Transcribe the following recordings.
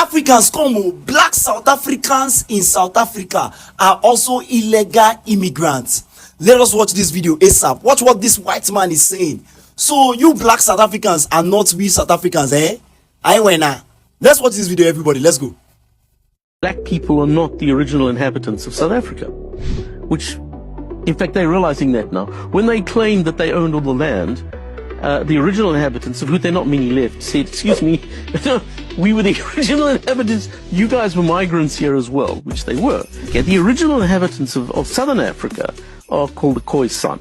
Africans come, oh, black South Africans in South Africa are also illegal immigrants. Let us watch this video ASAP. Watch what this white man is saying. So you black South Africans are not we South Africans, eh? I went now. Let's watch this video, everybody. Let's go. Black people are not the original inhabitants of South Africa, which, in fact, they're realizing that now. When they claimed that they owned all the land, the original inhabitants, of whom there are not many left, said, excuse me, we were the original inhabitants, you guys were migrants here as well, which they were. Okay, the original inhabitants of Southern Africa are called the Khoisan.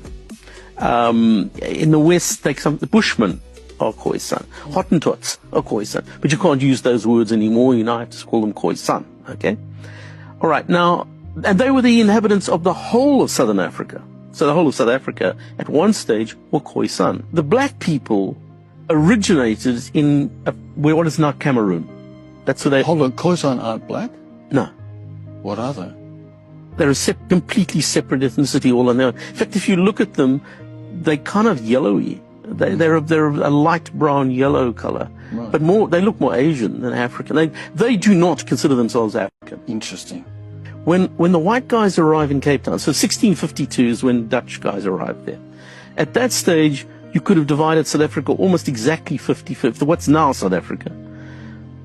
In the West, the Bushmen are Khoisan. Hottentots are Khoisan. But you can't use those words anymore, you now have to call them Khoisan, okay? All right, now, and they were the inhabitants of the whole of Southern Africa. So the whole of South Africa, at one stage, were Khoisan. The black people originated in what is now Cameroon. That's where they... Hold on, Khoisan aren't black? No. What are they? They're a completely separate ethnicity all on their own. In fact, if you look at them, they're kind of yellowy. They're a light brown yellow color, right. But they look more Asian than African. They do not consider themselves African. Interesting. When the white guys arrive in Cape Town, so 1652 is when Dutch guys arrived there. At that stage, you could have divided South Africa almost exactly 50-50, what's now South Africa.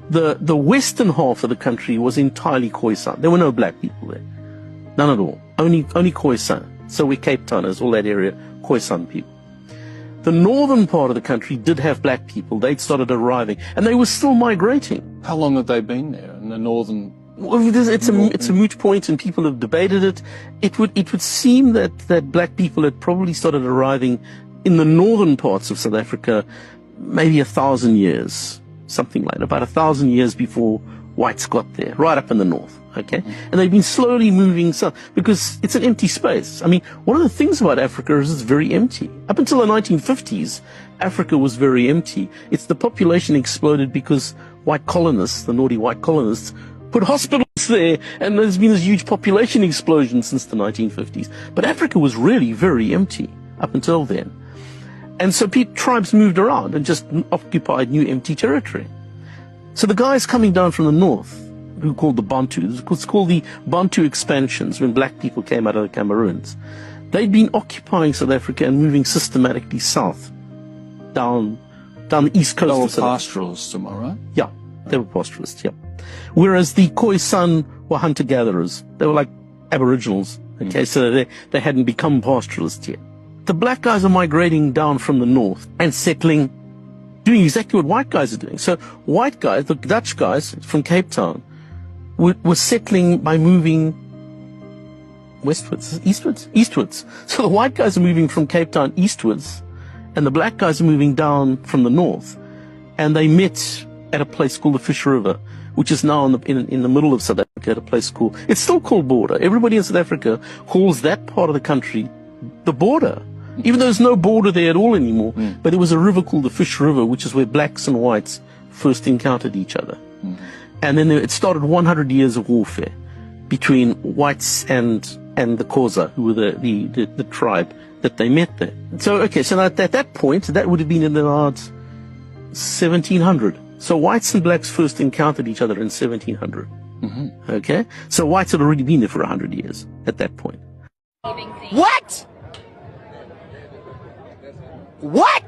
The western half of the country was entirely Khoisan. There were no black people there. None at all. Only Khoisan. So we're Cape Towners, all that area, Khoisan people. The northern part of the country did have black people. They'd started arriving, and they were still migrating. How long had they been there in the northern? Well, it's a moot point, and people have debated it. It would seem that black people had probably started arriving in the northern parts of South Africa, maybe 1,000 years, something like that, about 1,000 years before whites got there, right up in the north. Okay, and they've been slowly moving south because it's an empty space. I mean, one of the things about Africa is it's very empty. Up until the 1950s, Africa was very empty. It's the population exploded because white colonists, the naughty white colonists, put hospitals there, and there's been this huge population explosion since the 1950s. But Africa was really very empty up until then. And so tribes moved around and just occupied new empty territory. So the guys coming down from the north, who called the Bantus, it's called the Bantu expansions, when black people came out of the Cameroons, they'd been occupying South Africa and moving systematically south, down the east coast. They were of South pastoralists, am I right? Yeah, they were pastoralists, yeah. Whereas the Khoisan were hunter-gatherers. They were like aboriginals, okay, so they hadn't become pastoralists yet. The black guys are migrating down from the north and settling, doing exactly what white guys are doing. So white guys, the Dutch guys from Cape Town, were settling by moving eastwards. So the white guys are moving from Cape Town eastwards, and the black guys are moving down from the north. And they met at a place called the Fish River, which is now in the middle of South Africa, at a place called, it's still called Border. Everybody in South Africa calls that part of the country the border, even though there's no border there at all anymore. But there was a river called the Fish River, which is where blacks and whites first encountered each other. And then it started 100 years of warfare between whites and the Xhosa, who were the tribe that they met there. So, okay, so at that point, that would have been in about 1700. So whites and blacks first encountered each other in 1700. Okay? So whites had already been there for 100 years at that point. What? What?